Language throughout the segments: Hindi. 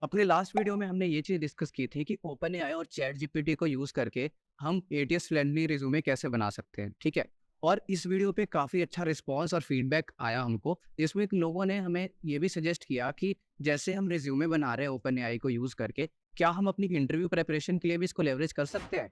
अपने लास्ट वीडियो में हमने ये चीज़ डिस्कस की थी कि ओपन एआई और चैट जीपीटी को यूज़ करके हम एटीएस फ्रेंडली रिज्यूमे कैसे बना सकते हैं, ठीक है। और इस वीडियो पे काफ़ी अच्छा रिस्पांस और फीडबैक आया हमको, जिसमें लोगों ने हमें ये भी सजेस्ट किया कि जैसे हम रिज्यूमे बना रहे हैं ओपन एआई को यूज़ करके, क्या हम अपनी इंटरव्यू प्रेपरेशन के लिए भी इसको लेवरेज कर सकते हैं।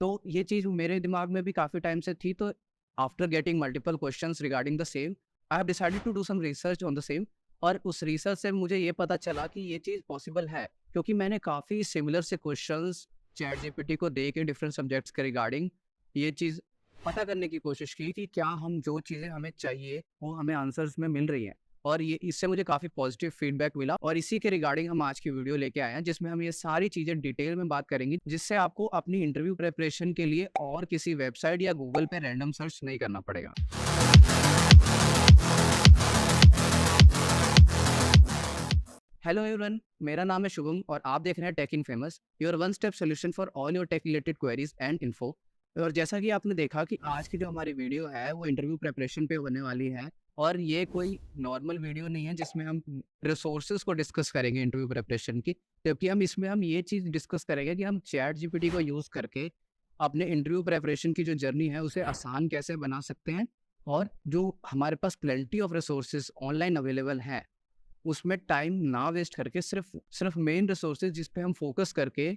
तो ये चीज़ मेरे दिमाग में भी काफ़ी टाइम से थी, तो after getting multiple question regarding the same, I have decided to do some research on the same. और उस रिसर्च से मुझे ये पता चला कि ये चीज़ पॉसिबल है, क्योंकि मैंने काफ़ी सिमिलर से क्वेश्चंस चैट जीपीटी को दे के डिफरेंट सब्जेक्ट्स के रिगार्डिंग ये चीज़ पता करने की कोशिश की कि क्या हम जो चीज़ें हमें चाहिए वो हमें आंसर्स में मिल रही हैं। और ये इससे मुझे काफ़ी पॉजिटिव फीडबैक मिला, और इसी के रिगार्डिंग हम आज की वीडियो लेके आए हैं, जिसमें हम ये सारी चीज़ें डिटेल में बात करेंगे, जिससे आपको अपनी इंटरव्यू प्रिपरेशन के लिए और किसी वेबसाइट या गूगल पे रैंडम सर्च नहीं करना पड़ेगा। हेलो एवरीवन, मेरा नाम है शुभम और आप देख रहे हैं tech in famous, your one step solution for all your tech related queries and info. और जैसा कि आपने देखा कि आज की जो हमारी वीडियो है वो इंटरव्यू प्रेपरेशन पे होने वाली है, और ये कोई नॉर्मल वीडियो नहीं है जिसमें हम रिसोर्सेज को डिस्कस करेंगे इंटरव्यू प्रेपरेशन की, जबकि हम ये चीज़ डिस्कस करेंगे कि हम चैट जीपीटी को यूज़ करके अपने इंटरव्यू प्रेपरेशन की जो जर्नी है उसे आसान कैसे बना सकते हैं, और जो हमारे पास plenty of resources online available हैं उसमें टाइम ना वेस्ट करके सिर्फ सिर्फ मेन रिसोर्सेज जिस पे हम फोकस करके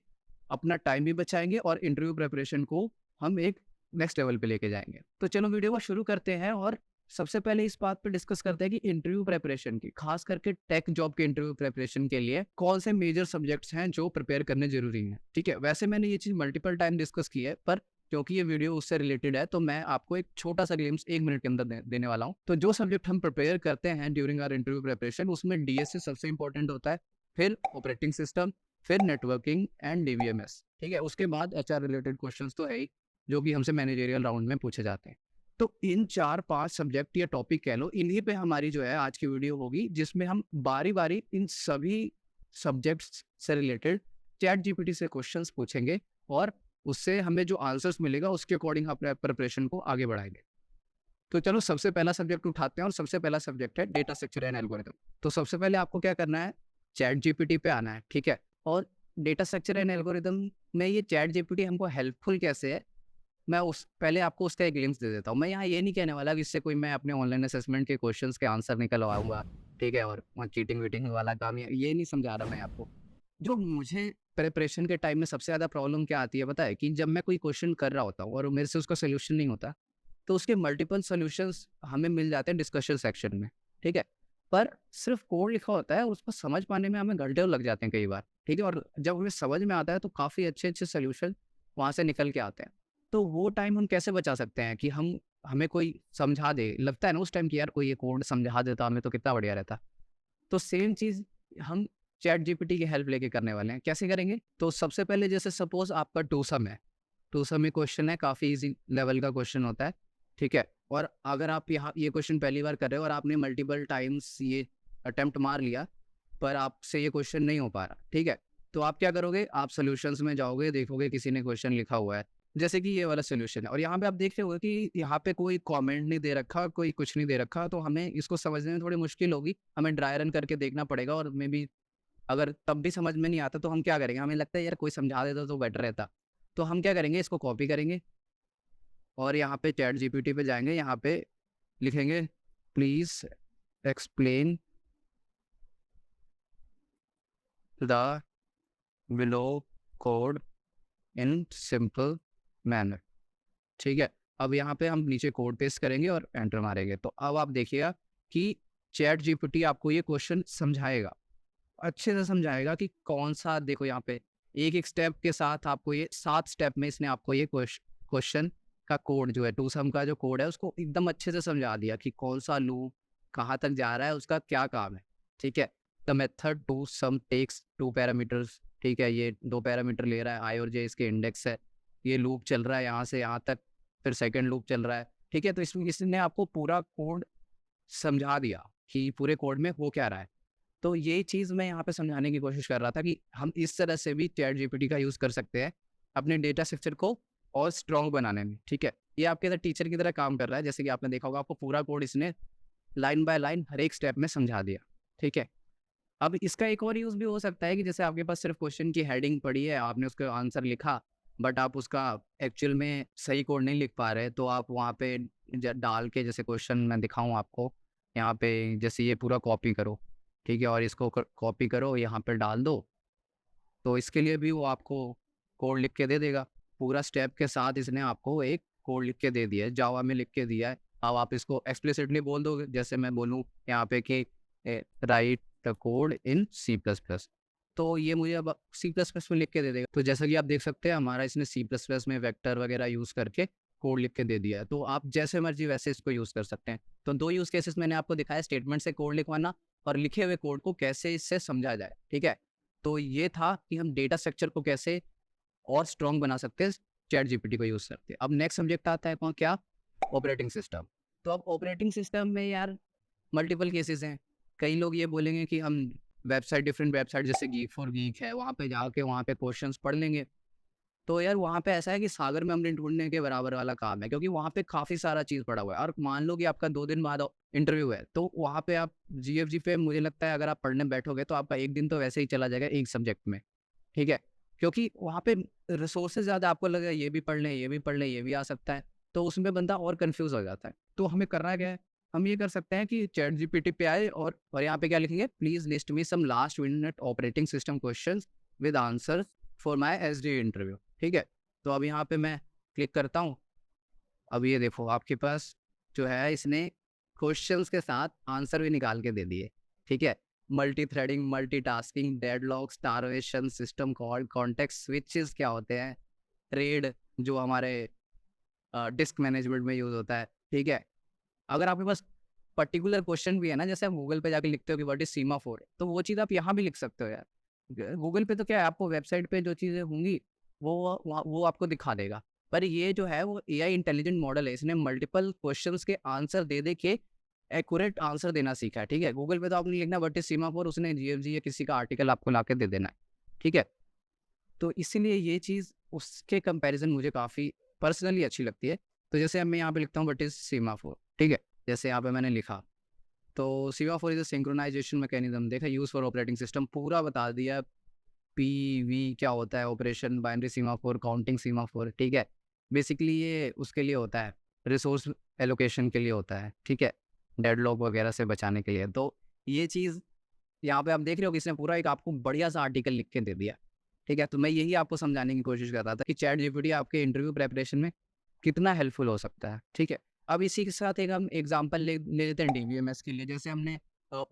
अपना टाइम भी बचाएंगे और इंटरव्यू प्रिपरेशन को हम एक नेक्स्ट लेवल पे लेके जाएंगे। तो चलो वीडियो को शुरू करते हैं, और सबसे पहले इस बात पे डिस्कस करते हैं कि इंटरव्यू प्रिपरेशन की, खास करके टेक जॉब के इंटरव्यू प्रिपरेशन के लिए कौन से मेजर सब्जेक्ट्स हैं जो प्रिपेयर करने जरूरी हैं। ठीक है, वैसे मैंने ये चीज़ मल्टीपल टाइम डिस्कस की है, पर क्योंकि ये वीडियो उससे रिलेटेड है तो मैं आपको एक छोटा सा ग्लिम्स 1 मिनट के अंदर देने वाला हूँ। तो जो सब्जेक्ट हम प्रिपेयर करते हैं ड्यूरिंग आवर इंटरव्यू प्रिपरेशन, उसमें डीएसए सबसे इंपॉर्टेंट होता है, फिर ऑपरेटिंग सिस्टम, फिर नेटवर्किंग एंड डीवीएमएस। ठीक है, उसके बाद एचआर रिलेटेड क्वेश्चंस तो है ही, जो कि हमसे मैनेजरियल राउंड में पूछे जाते हैं। तो इन 4-5 सब्जेक्ट या टॉपिक कह लो, इन्हीं पे हमारी जो है आज की वीडियो होगी, जिसमें हम बारी बारी इन सभी सब्जेक्ट्स से रिलेटेड चैट जीपीटी से क्वेश्चंस पूछेंगे, और उससे हमें जो आंसर्स मिलेगा उसके अकॉर्डिंग अपने प्रिपरेशन को आगे बढ़ाएंगे। तो चलो सबसे पहला सब्जेक्ट उठाते हैं, और सबसे पहला सब्जेक्ट है डेटा स्ट्रक्चर एंड एल्गोरिथम। तो सबसे पहले आपको क्या करना है, चैट जीपीटी पे आना है, ठीक है। और डेटा स्ट्रक्चर एंड एल्गोरिथम में ये चैट जीपीटी हमको हेल्पफुल कैसे है, मैं उस पहले आपको उसका एक ग्लिम्स दे देता हूँ। मैं यहाँ ये नहीं कहने वाला कि इससे कोई मैं अपने ऑनलाइन असेसमेंट के क्वेश्चंस के आंसर निकलवाऊंगा, ठीक है, और चीटिंग वीटिंग वाला काम ये नहीं समझा रहा मैं आपको। जो मुझे प्रिपरेशन के टाइम में सबसे ज़्यादा प्रॉब्लम क्या आती है पता है, कि जब मैं कोई क्वेश्चन कर रहा होता हूँ और मेरे से उसका सोल्यूशन नहीं होता, तो उसके मल्टीपल सॉल्यूशंस हमें मिल जाते हैं डिस्कशन सेक्शन में, ठीक है। पर सिर्फ कोड लिखा होता है, उसको समझ पाने में हमें घंटे लग जाते हैं कई बार, ठीक है। और जब हमें समझ में आता है तो काफ़ी अच्छे अच्छे सोल्यूशन वहाँ से निकल के आते हैं। तो वो टाइम हम कैसे बचा सकते हैं कि हमें कोई समझा दे, लगता है ना उस टाइम कि यार कोई ये कोड समझा देता हमें तो कितना बढ़िया रहता। तो सेम चीज़ हम चैट जीपीटी की हेल्प लेके करने वाले हैं। कैसे करेंगे? तो सबसे पहले जैसे सपोज़ आपका टूसम है, टूसम में क्वेश्चन है, काफ़ी ईज़ी लेवल का क्वेश्चन होता है, ठीक है। और अगर आप यहाँ ये क्वेश्चन पहली बार कर रहे हो और आपने मल्टीपल टाइम्स ये अटेम्प्ट मार लिया, पर आपसे ये क्वेश्चन नहीं हो पा रहा, ठीक है। तो आप क्या करोगे? आप सॉल्यूशंस में जाओगे, देखोगे किसी ने क्वेश्चन लिखा हुआ है, जैसे कि ये वाला सॉल्यूशन है, और यहाँ पे आप देख रहे होगे कि यहाँ पे कोई कमेंट नहीं दे रखा, कोई कुछ नहीं दे रखा, तो हमें इसको समझने में थोड़ी मुश्किल होगी। हमें ड्राई रन करके देखना पड़ेगा, और मे बी अगर तब भी समझ में नहीं आता तो हम क्या करेंगे, हमें लगता है यार कोई समझा देता तो बेटर रहता। तो हम क्या करेंगे, इसको कॉपी करेंगे और यहाँ पे चैट जीपीटी पे जाएँगे, यहाँ पे लिखेंगे please explain the below code in simple manner, ठीक है। अब यहाँ पे हम नीचे कोड पेस्ट करेंगे और एंटर मारेंगे। तो अब आप देखिएगा कि चैट जीपीटी आपको ये क्वेश्चन समझाएगा, अच्छे से समझाएगा कि कौन सा, देखो यहाँ पे एक-एक स्टेप के साथ आपको ये 7 स्टेप में इसने आपको ये क्वेश्चन का कोड जो है, टू सम का जो कोड है उसको एकदम अच्छे से समझा दिया कि कौन सा लूप कहाँ तक जा रहा है, उसका क्या काम है, ठीक है। The method to sum takes 2 parameters, ठीक है, ये 2 पैरामीटर ले रहा है, आई और जे इसके इंडेक्स है, ये लूप चल रहा है यहाँ से यहाँ तक, फिर सेकंड लूप चल रहा है, ठीक है। तो इसमें इसने आपको पूरा कोड समझा दिया कि पूरे कोड में हो क्या रहा है। तो ये चीज़ मैं यहाँ पे समझाने की कोशिश कर रहा था कि हम इस तरह से भी चैट जीपीटी का यूज़ कर सकते हैं अपने डेटा स्ट्रक्चर को और स्ट्रॉन्ग बनाने में, ठीक है। ये आपके टीचर की तरह काम कर रहा है, जैसे कि आपने देखा होगा, आपको पूरा कोड इसने लाइन बाय लाइन हर एक स्टेप में समझा दिया, ठीक है। अब इसका एक और यूज़ भी हो सकता है कि जैसे आपके पास सिर्फ क्वेश्चन की हेडिंग पड़ी है, आपने उसका आंसर लिखा, बट आप उसका एक्चुअल में सही कोड नहीं लिख पा रहे, तो आप वहाँ पे डाल के, जैसे क्वेश्चन मैं दिखाऊँ आपको, यहाँ पे जैसे ये पूरा कॉपी करो, ठीक है, और इसको कॉपी करो, यहाँ पे डाल दो, तो इसके लिए भी वो आपको कोड लिख के दे देगा। पूरा स्टेप के साथ इसने आपको एक कोड लिख के दे दिया है, जावा में लिख के दिया है। अब आप इसको एक्सप्लिसिटली बोल दोगे, जैसे मैं बोलूँ यहाँ पे कि write the code in C plus plus, तो ये मुझे अब सी प्लस प्लस में लिख के दे देगा। तो जैसा कि आप देख सकते हैं, हमारा इसने सी प्लस प्लस में वेक्टर वगैरह यूज़ करके कोड लिख के दे दिया है। तो आप जैसे मर्जी वैसे इसको यूज़ कर सकते हैं। तो 2 यूज़ केसेस मैंने आपको दिखाया, स्टेटमेंट से कोड लिखवाना और लिखे हुए कोड को कैसे इससे समझा जाए, ठीक है? तो ये था कि हम डेटा स्ट्रक्चर को कैसे और स्ट्रॉन्ग बना सकते हैं चैट जीपीटी को यूज़ करके। अब नेक्स्ट सब्जेक्ट आता है कौन क्या? Operating system. तो अब ऑपरेटिंग सिस्टम में यार मल्टीपल केसेस हैं। कई लोग ये बोलेंगे कि हम वेबसाइट, डिफरेंट वेबसाइट जैसे गीक फॉर गीक है, वहाँ पे जाके वहाँ पे क्वेश्चंस पढ़ लेंगे। तो यार वहाँ पे ऐसा है कि सागर में अमृत ढूँढने के बराबर वाला काम है, क्योंकि वहाँ पे काफ़ी सारा चीज़ पड़ा हुआ है। और मान लो कि आपका 2 दिन बाद इंटरव्यू है, तो वहाँ पे आप जीएफजी पे, मुझे लगता है अगर आप पढ़ने बैठोगे तो आपका 1 दिन तो वैसे ही चला जाएगा एक सब्जेक्ट में, ठीक है? क्योंकि वहाँ पे रिसोर्सेज़ ज़्यादा, आपको लगेगा ये भी पढ़ लें, ये भी पढ़ लें, ये भी आ सकता है, तो उसमें बंदा और कन्फ्यूज़ हो जाता है। तो हमें करना क्या है? हम ये कर सकते हैं कि चैट जीपीटी पे आए और यहाँ पे क्या लिखेंगे, please list me some last minute operating system questions with answers for my SD interview, ठीक है? तो अब यहाँ पे मैं क्लिक करता हूँ। अब ये देखो आपके पास जो है, इसने क्वेश्चंस के साथ आंसर भी निकाल के दे दिए, ठीक है? Multi threading, multitasking, deadlock, starvation, system call, context switches क्या होते हैं, रेड जो हमारे डिस्क मैनेजमेंट में यूज़ होता है, ठीक है? अगर आपके पास पर्टिकुलर क्वेश्चन भी है ना, जैसे आप गूगल पे जाके लिखते हो कि व्हाट इज़ सीमाफोर, तो वो चीज़ आप यहाँ भी लिख सकते हो यार। गूगल पे तो क्या है, आपको वेबसाइट पे जो चीज़ें होंगी वो आपको दिखा देगा। पर ये जो है वो एआई इंटेलिजेंट मॉडल है, इसने मल्टीपल क्वेश्चंस के आंसर दे दे के एक्यूरेट आंसर देना सीखा है, ठीक है? गूगल पे तो आपने लिखना व्हाट इज़ सीमाफोर, उसने जीएफजी या किसी का आर्टिकल आपको लाके दे देना है, ठीक है? तो इसीलिए ये चीज़ उसके कंपैरिज़न मुझे काफ़ी पर्सनली अच्छी लगती है। तो जैसे अब मैं यहाँ पे लिखता हूँ व्हाट इज़ सीमाफोर, ठीक है? जैसे यहाँ पे मैंने लिखा, तो semaphore is a synchronisation mechanism, देखा, यूज़ फॉर ऑपरेटिंग सिस्टम, पूरा बता दिया। पीवी क्या होता है, operation binary semaphore, counting semaphore, ठीक है? बेसिकली ये उसके लिए होता है, रिसोर्स एलोकेशन के लिए होता है, ठीक है? डेडलॉक वगैरह से बचाने के लिए। तो ये चीज़ यहाँ पे आप देख रहे हो कि इसने पूरा एक आपको बढ़िया-सा आर्टिकल लिख के दे दिया, ठीक है? तो मैं यही आपको समझाने की कोशिश कर रहा था कि चैट जीपीटी आपके इंटरव्यू प्रिपरेशन में कितना हेल्पफुल हो सकता है, ठीक है? अब इसी के साथ एक हम एग्ज़ाम्पल ले लेते हैं डीबीएमएस के लिए। जैसे हमने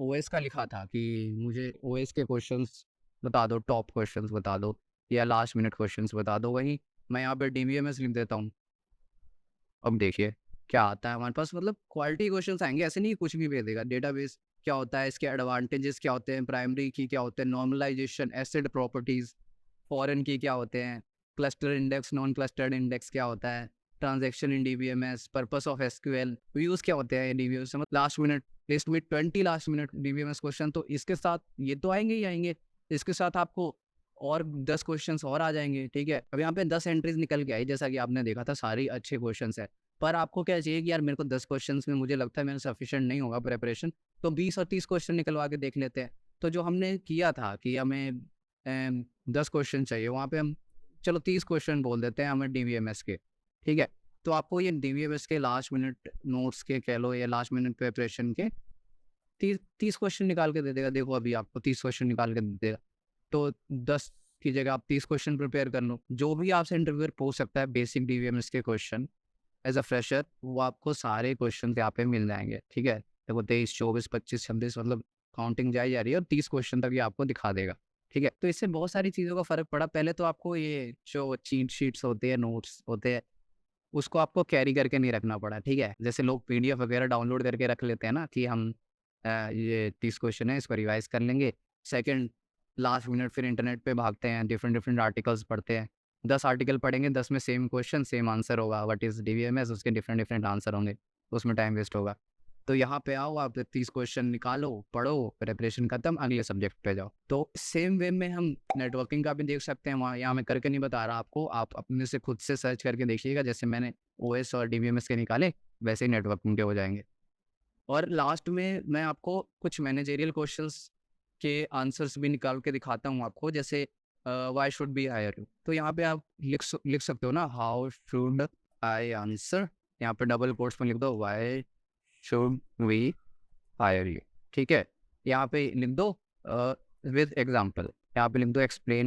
ओएस का लिखा था कि मुझे ओएस के क्वेश्चंस बता दो, टॉप क्वेश्चंस बता दो या लास्ट मिनट क्वेश्चंस बता दो। वहीं मैं यहाँ पे डीबीएमएस लिख देता हूँ। अब देखिए क्या आता है हमारे पास, मतलब क्वालिटी क्वेश्चंस आएँगे, ऐसे नहीं कि कुछ भी भेज देगा। डेटाबेस क्या होता है, इसके एडवांटेजेस क्या होते हैं, प्राइमरी की क्या होते हैं, नॉर्मलाइजेशन, एसिड प्रॉपर्टीज़, फॉरेन की क्या होते हैं, cluster index, non clustered index क्या होता है, transaction in DBMS, purpose of SQL, views क्या होते हैं डीबीएमएस में, last minute list with 20 last minute DBMS question. तो इसके साथ ये तो आएँगे ही आएँगे, इसके साथ आपको और 10 क्वेश्चंस और आ जाएँगे, ठीक है? अब यहाँ पे 10 एंट्रीज़ निकल के आई, जैसा कि आपने देखा था, सारी अच्छे क्वेश्चंस हैं। पर आपको क्या चाहिए कि यार मेरे को 10 क्वेश्चंस में मुझे लगता है मेरा सफिशिएंट नहीं होगा प्रिपरेशन, तो 20 और 30 क्वेश्चन निकलवा के देख लेते हैं। तो जो हमने किया था कि हमें 10 क्वेश्चन चाहिए, वहाँ पे हम चलो 30 क्वेश्चन बोल देते हैं हमें डीबीएमएस के, ठीक है? तो आपको ये डीबीएमएस के लास्ट मिनट नोट्स के कह लो या लास्ट मिनट प्रिपरेशन के 30 क्वेश्चन निकाल के दे देगा। देखो अभी आपको 30 क्वेश्चन निकाल के दे देगा। तो 10 की जगह आप 30 क्वेश्चन प्रिपेयर कर लो। जो भी आपसे इंटरव्यूअर पूछ सकता है बेसिक डीबीएमएस के क्वेश्चन एज़ अ फ्रेशर, वो आपको सारे क्वेश्चन यहाँ पे मिल जाएँगे, ठीक है? देखो 23, 24, 25, 26, मतलब काउंटिंग जाई जा रही है और 30 क्वेश्चन तक ये आपको दिखा देगा, ठीक है? तो इससे बहुत सारी चीज़ों का फ़र्क पड़ा। पहले तो आपको ये जो चीट शीट्स होते हैं, नोट्स होते हैं, उसको आपको कैरी करके नहीं रखना पड़ा, ठीक है? जैसे लोग पीडीएफ वगैरह डाउनलोड करके रख लेते हैं ना कि हम ये 30 क्वेश्चन है, इसको रिवाइज़ कर लेंगे। सेकंड लास्ट मिनट फिर इंटरनेट पे भागते हैं, डिफरेंट आर्टिकल्स पढ़ते हैं। 10 आर्टिकल पढ़ेंगे, 10 में सेम क्वेश्चन, सेम आंसर होगा। व्हाट इज़ डीबीएमएस, उसके डिफरेंट आंसर होंगे, उसमें टाइम वेस्ट होगा। तो यहाँ पे आओ, आप 30 क्वेश्चन निकालो, पढ़ो, प्रिपरेशन खत्म, अगले सब्जेक्ट पे जाओ। तो सेम वे में हम नेटवर्किंग का भी देख सकते हैं वहाँ, यहाँ मैं करके नहीं बता रहा आपको, आप अपने से खुद से सर्च करके देखिएगा। जैसे मैंने ओएस और डीबीएमएस के निकाले, वैसे ही नेटवर्किंग के हो जाएँगे। और लास्ट में मैं आपको कुछ मैनेजेरियल क्वेश्चंस के आंसर्स भी निकाल के दिखाता हूँ आपको, जैसे why should be hire you, तो यहाँ पे आप लिख सकते हो ना, हाउ शुड आई आंसर, यहाँ पे डबल कोट्स में लिख दो why should we hire you, ठीक है। यहाँ पे लिख दो विद एग्जाम्पल, यहाँ पे लिख दो एक्सप्लेन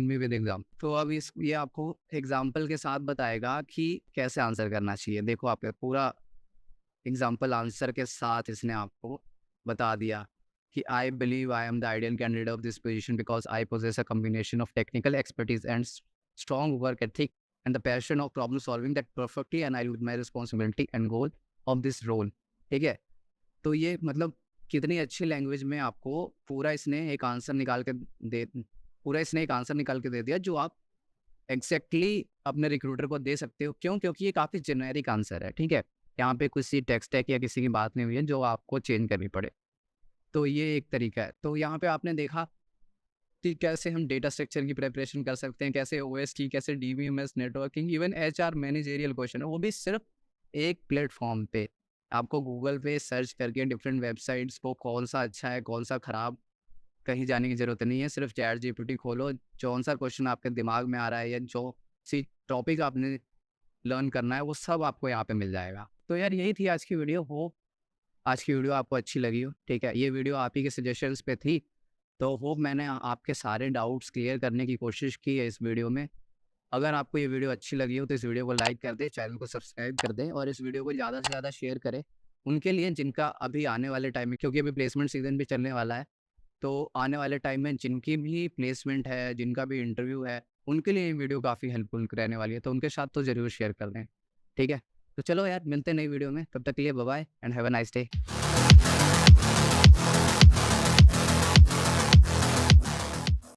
मी विद एग्जाम्पल। तो अब ये आपको एग्जाम्पल के साथ बताएगा कि कैसे आंसर करना चाहिए। देखो आपके पूरा एग्जाम्पल आंसर के साथ इसने आपको बता दिया कि I believe I am the ideal candidate of this position because I possess a combination of technical expertise and strong work ethic and the passion of problem solving that perfectly and I with my responsibility and goal of this role, ठीक है। तो ये मतलब कितनी अच्छी लैंग्वेज में आपको पूरा इसने एक आंसर निकाल के दे दिया जो आप एग्जैक्टली अपने रिक्रूटर को दे सकते हो। क्यों? क्योंकि ये काफ़ी जेनेरिक आंसर है, ठीक है। यहाँ पे किसी टेक्स्ट टैग या किसी की बात नहीं हुई है जो आपको चेंज करनी पड़े। तो ये एक तरीका है। तो यहाँ पे आपने देखा कि कैसे हम डेटा स्ट्रक्चर की प्रिपरेशन कर सकते हैं, कैसे ओएस की, कैसे DBMS, networking, even HR managerial question है, वो भी सिर्फ एक प्लेटफॉर्म पे। आपको गूगल पे सर्च करके डिफरेंट वेबसाइट्स को कौन सा अच्छा है कौन सा खराब, कहीं जाने की ज़रूरत नहीं है। सिर्फ चैट जीपीटी खोलो, जौन सा क्वेश्चन आपके दिमाग में आ रहा है या जो सी टॉपिक आपने लर्न करना है वो सब आपको यहाँ पे मिल जाएगा। तो यार यही थी आज की वीडियो। होप आज की वीडियो आपको अच्छी लगी हो, ठीक है। ये वीडियो आप ही के सजेशंस पे थी, तो होप मैंने आपके सारे डाउट्स क्लियर करने की कोशिश की है इस वीडियो में। अगर आपको ये वीडियो अच्छी लगी हो तो इस वीडियो को लाइक कर दें, चैनल को सब्सक्राइब कर दें और इस वीडियो को ज़्यादा से ज़्यादा शेयर करें उनके लिए जिनका अभी आने वाले टाइम में, क्योंकि अभी प्लेसमेंट सीजन भी चलने वाला है, तो आने वाले टाइम में जिनकी भी प्लेसमेंट है, जिनका भी इंटरव्यू है, उनके लिए ये वीडियो काफ़ी हेल्पफुल रहने वाली है। तो उनके साथ तो ज़रूर शेयर कर दें, ठीक है। तो चलो यार, मिलते हैं नई वीडियो में, तब तक के लिए bye bye and have a nice day.